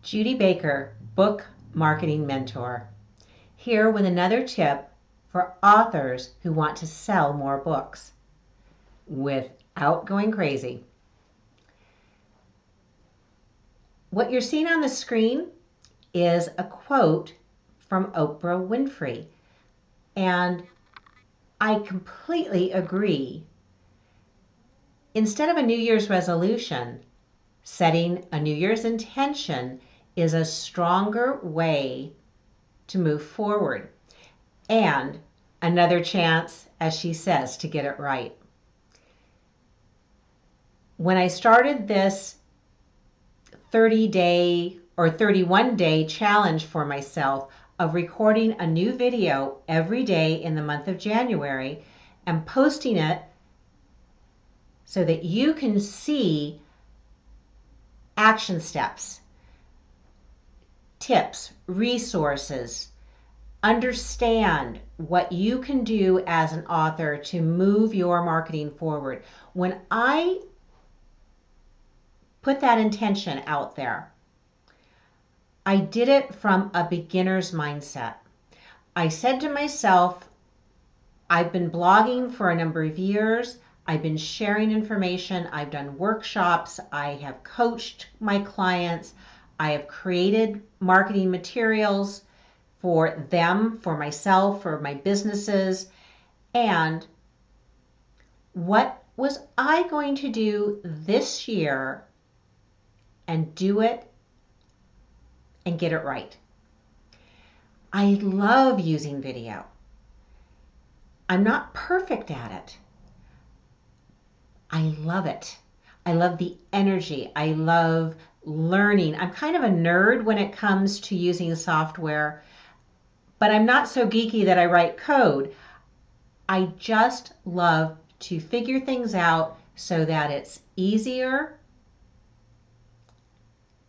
Judy Baker, Book Marketing Mentor, here with another tip for authors who want to sell more books without going crazy. What you're seeing on the screen is a quote from Oprah Winfrey, and I completely agree. Instead of a New Year's resolution, setting a New Year's intention is a stronger way to move forward and another chance, as she says, to get it right. When I started this 30-day or 31-day challenge for myself of recording a new video every day in the month of January and posting it so that you can see action steps, tips, resources, understand what you can do as an author to move your marketing forward. When I put that intention out there, I did it from a beginner's mindset. I said to myself, I've been blogging for a number of years. I've been sharing information. I've done workshops. I have coached my clients. I have created marketing materials for them, for myself, for my businesses. And what was I going to do this year and do it and get it right? I love using video. I'm not perfect at it. I love it. I love the energy. I love learning. I'm kind of a nerd when it comes to using software, but I'm not so geeky that I write code. I just love to figure things out so that it's easier,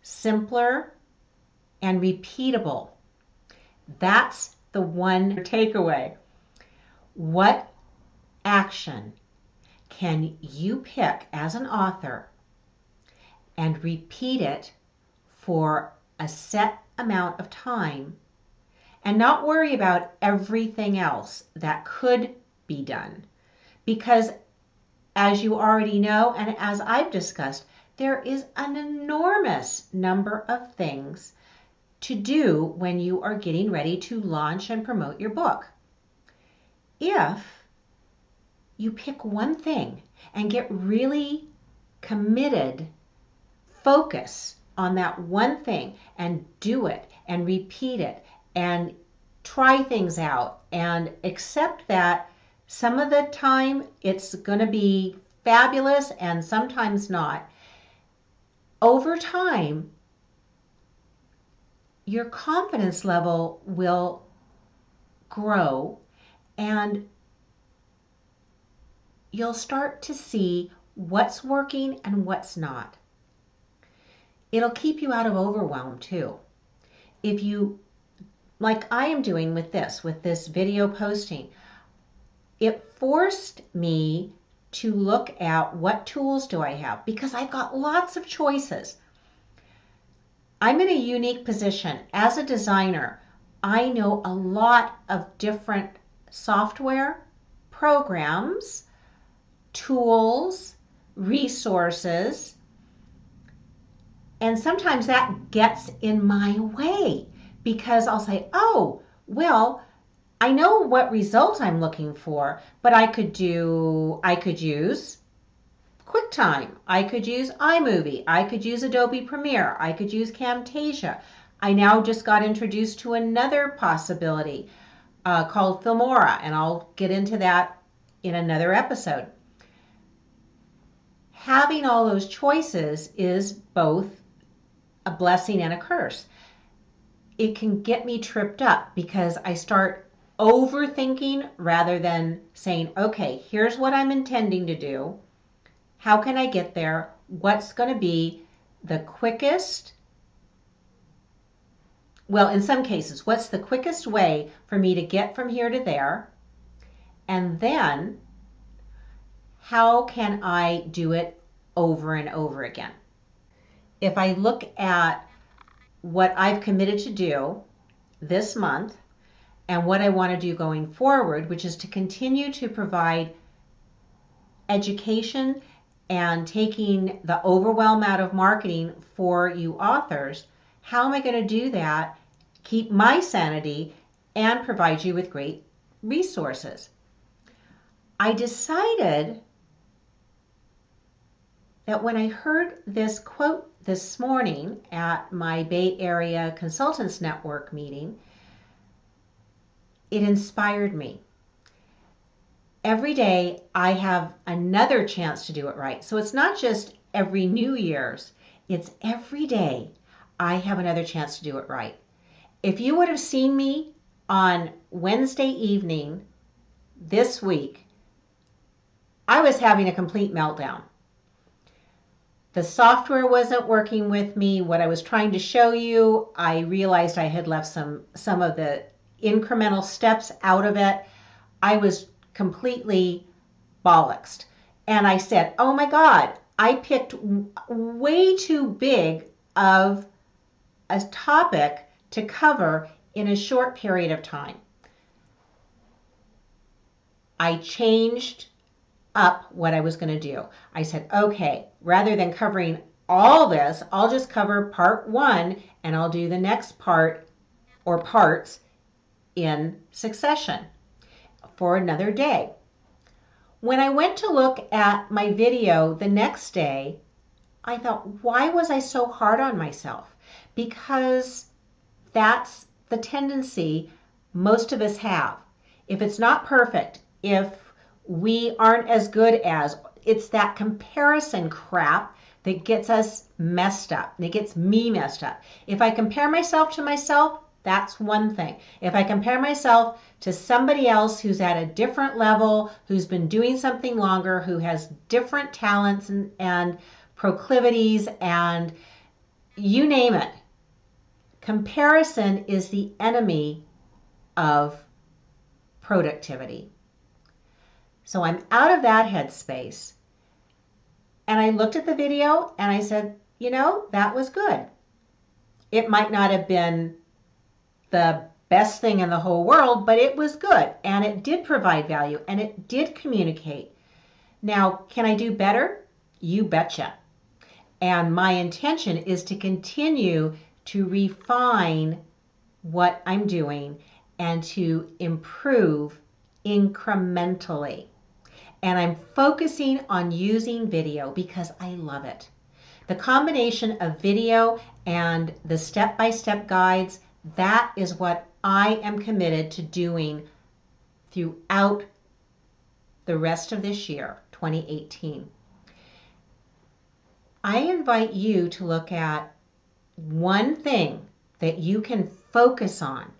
simpler, and repeatable. That's the one takeaway. What action can you pick as an author and repeat it for a set amount of time and not worry about everything else that could be done? Because as you already know, and as I've discussed, there is an enormous number of things to do when you are getting ready to launch and promote your book. If you pick one thing and get really committed, focus on that one thing and do it and repeat it and try things out and accept that some of the time it's going to be fabulous and sometimes not. Over time, your confidence level will grow and you'll start to see what's working and what's not. It'll keep you out of overwhelm too. If you, like I am doing with this video posting, it forced me to look at what tools do I have, because I've got lots of choices. I'm in a unique position. As a designer, I know a lot of different software, programs, tools, resources, and sometimes that gets in my way because I'll say, oh, well, I know what result I'm looking for, but I could use Quicktime, I could use iMovie, I could use Adobe Premiere, I could use Camtasia. I now just got introduced to another possibility called Filmora, and I'll get into that in another episode. Having all those choices is both a blessing and a curse. It can get me tripped up because I start overthinking rather than saying, okay, here's what I'm intending to do. How can I get there? What's going to be the quickest? Well, in some cases, what's the quickest way for me to get from here to there? And then how can I do it over and over again? If I look at what I've committed to do this month and what I want to do going forward, which is to continue to provide education and taking the overwhelm out of marketing for you authors. How am I going to do that, keep my sanity, and provide you with great resources? I decided that when I heard this quote this morning at my Bay Area Consultants Network meeting, it inspired me. Every day I have another chance to do it right. So it's not just every New Year's, it's every day I have another chance to do it right. If you would have seen me on Wednesday evening this week, I was having a complete meltdown. The software wasn't working with me. What I was trying to show you, I realized I had left some of the incremental steps out of it. I was completely bollocksed. And I said, oh my God, I picked way too big of a topic to cover in a short period of time. I changed up what I was going to do. I said, okay, rather than covering all this, I'll just cover part 1 and I'll do the next part or parts in succession for another day. When I went to look at my video the next day, I thought, why was I so hard on myself? Because that's the tendency most of us have. If it's not perfect, if we aren't as good as, it's that comparison crap that gets us messed up. And it gets me messed up. If I compare myself to myself, that's one thing. If I compare myself to somebody else who's at a different level, who's been doing something longer, who has different talents and proclivities and you name it, comparison is the enemy of productivity. So I'm out of that headspace. And I looked at the video and I said, you know, that was good. It might not have been the best thing in the whole world, but it was good. And it did provide value and it did communicate. Now, can I do better? You betcha. And my intention is to continue to refine what I'm doing and to improve incrementally. And I'm focusing on using video because I love it. The combination of video and the step-by-step guides, that is what I am committed to doing throughout the rest of this year, 2018. I invite you to look at one thing that you can focus on,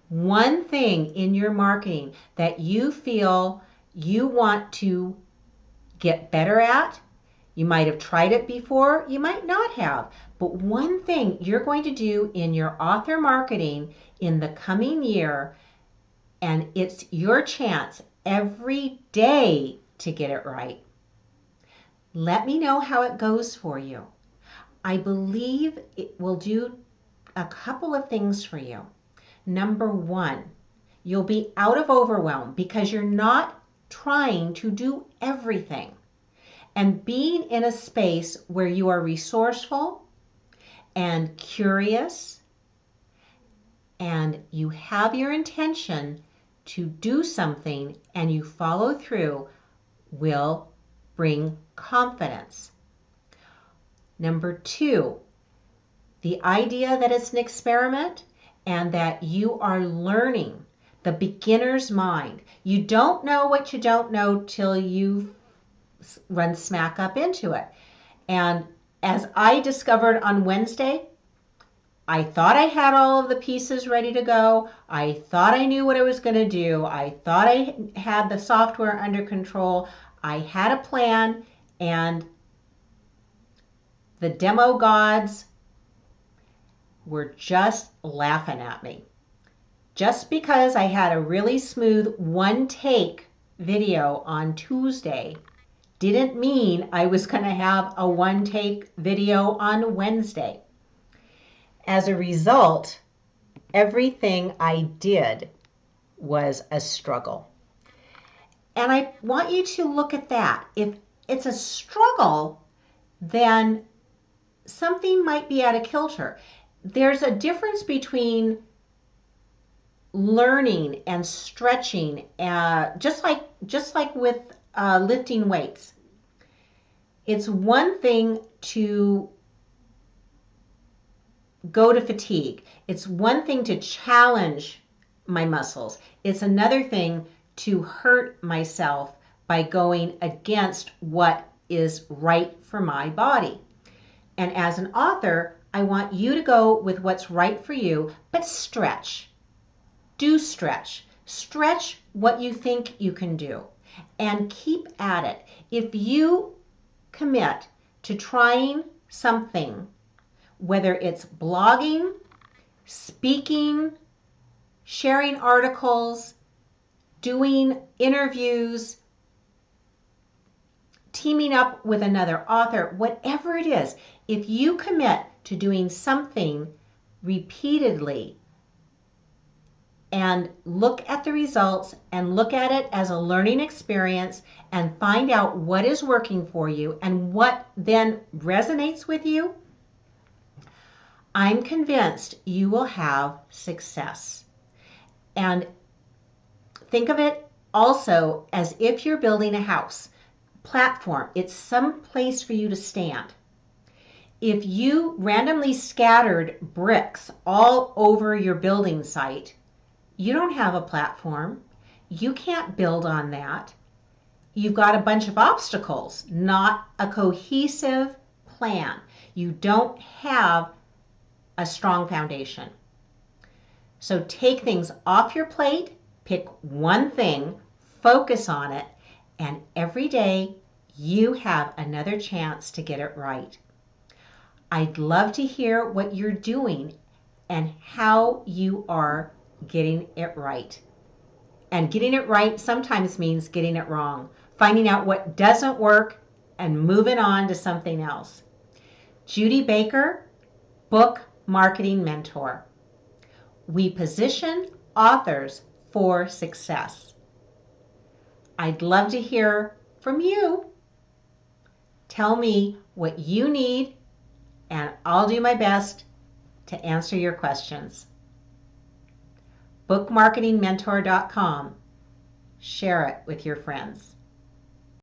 one thing in your marketing that you feel you want to get better at. You might have tried it before, you might not have, but one thing you're going to do in your author marketing in the coming year, and it's your chance every day to get it right. Let me know how it goes for you. I believe it will do a couple of things for you. Number 1, you'll be out of overwhelm because you're not trying to do everything. And being in a space where you are resourceful and curious and you have your intention to do something and you follow through will bring confidence. Number 2, the idea that it's an experiment and that you are learning the beginner's mind. You don't know what you don't know till you run smack up into it. And as I discovered on Wednesday, I thought I had all of the pieces ready to go. I thought I knew what I was going to do. I thought I had the software under control. I had a plan, and the demo gods were just laughing at me. Just because I had a really smooth one-take video on Tuesday didn't mean I was going to have a one-take video on Wednesday. As a result, everything I did was a struggle. And I want you to look at that. If it's a struggle, then something might be out of kilter. There's a difference between learning and stretching, just like with lifting weights. It's one thing to go to fatigue. It's one thing to challenge my muscles. It's another thing to hurt myself by going against what is right for my body. And as an author, I want you to go with what's right for you, but stretch. Do stretch. Stretch what you think you can do and keep at it. If you commit to trying something, whether it's blogging, speaking, sharing articles, doing interviews, teaming up with another author, whatever it is, if you commit to doing something repeatedly and look at the results and look at it as a learning experience and find out what is working for you and what then resonates with you, I'm convinced you will have success. And think of it also as if you're building a house. Platform, it's some place for you to stand. If you randomly scattered bricks all over your building site, you don't have a platform. You can't build on that. You've got a bunch of obstacles, not a cohesive plan. You don't have a strong foundation. So take things off your plate, pick one thing, focus on it, and every day you have another chance to get it right. I'd love to hear what you're doing and how you are getting it right. And getting it right sometimes means getting it wrong, finding out what doesn't work and moving on to something else. Judy Baker, Book Marketing Mentor. We position authors for success. I'd love to hear from you. Tell me what you need, and I'll do my best to answer your questions. bookmarketingmentor.com. Share it with your friends.